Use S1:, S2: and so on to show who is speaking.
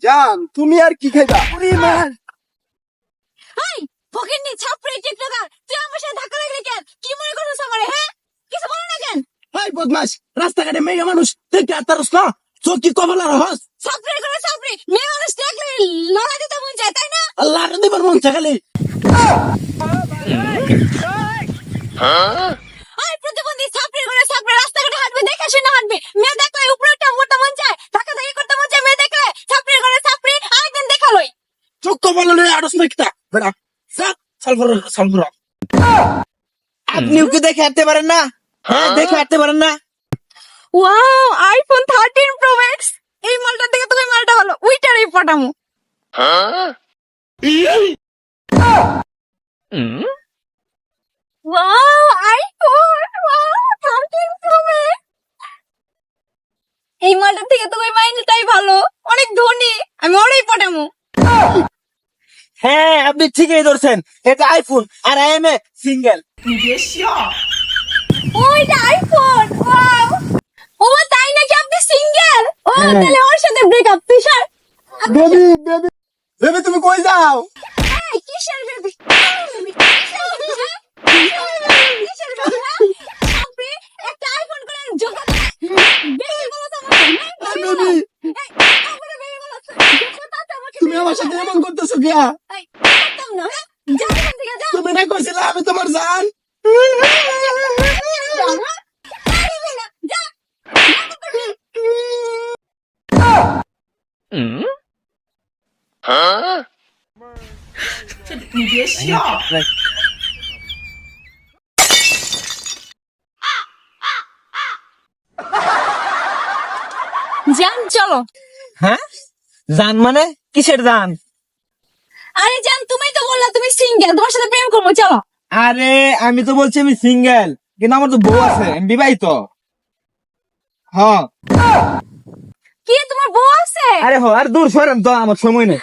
S1: জান তুমি আর কি খাইবা? ওরে মার
S2: এই ফকিন্নি ছাপড়ি টিকটকার, তুই আমার সাথে ধাক্কা লাগলি কেন? কি মনে করছিস আমারে? হ্যাঁ, কিছু বল না কেন?
S1: হাই বদমাস, রাস্তাঘাটে মেয়ে মানুষ দেখতে আতারস না, চোখ কি কমলা রহস?
S2: ছাপড়ি করে ছাপড়ি, মেয়ে মানুষ দেখলে লড়া দিতে মন চায়, তাই না?
S1: আল্লাহ দিবার মন চাইলে
S2: এই প্রতিবন্ধী ছাপড়ি করে ছাপড়ি, রাস্তাঘাটে হাঁটবে দেখে শুনে হাঁটবে। মেয়ে দেখলে উপরে উঠে মোটা মন চায়, ধাক্কা ধাক্কি করতে মন চায়। মেয়ে দেখলে ছাপড়ি করে ছাপড়ি, আরেকদিন দেখালই।
S1: চোখ কমলা লই আড়স না কিতা বেড়া সাত সালফর সালফর। আপনিও কি দেখে হাঁটতে পারেন না? হ্যাঁ দেখে হাঁটতে পারেন না?
S2: Wow, iPhone 13 pro max. এই মালটা থেকে তুমি মালটা হলো উইটারই পটামু। Wow, iPhone, wow 13 pro max. এই মালটা থেকে তোমার মাইন্ডটাই ভালো, অনেক ধনী, আমি ওরই পটামু।
S1: হ্যাঁ আপনি ঠিকই ধরছেন, এটা আইফোন আর আই এম এ সিঙ্গেল।
S2: ওইটা আইফোন, ওয়াও। ও তাই নাকি, আপনি সিঙ্গেল? ও তাহলে ওর সাথে breakup, Tushar.
S1: Baby baby baby তুমি কই যাও?
S2: এই কিসের বেবি? কিসের বেবি? আপনি একটা আইফোন করে জোগাড় বেবি বলো তো আমাকে।
S1: বেবি
S2: এই আমারে বেবি বলো তো। কথা তো আমাকে
S1: তুমি আমার সাথে এমন করতেছো কিয়া?
S2: এই করতাম না, হ্যাঁ? যাও এখান থেকে, যাও।
S1: তুমি না কইছিলা আমি তোমার জান?
S2: যাও, হ্যাঁ? পারবি না, যা। জান চলো।
S1: হ্যাঁ জান মানে কিসের জান?
S2: আরে জান, তুমি তো বললা তুমি সিঙ্গেল, তোমার সাথে প্রেম করবো, চলো।
S1: আরে আমি তো বলছি আমি সিঙ্গেল, কিন্তু আমার তো বউ আছে, আমি বিবাহিত। হ্যাঁ
S2: কি তোমার বউ আছে?
S1: আরে আর দূর সরেন তো, আমার সময় নেই।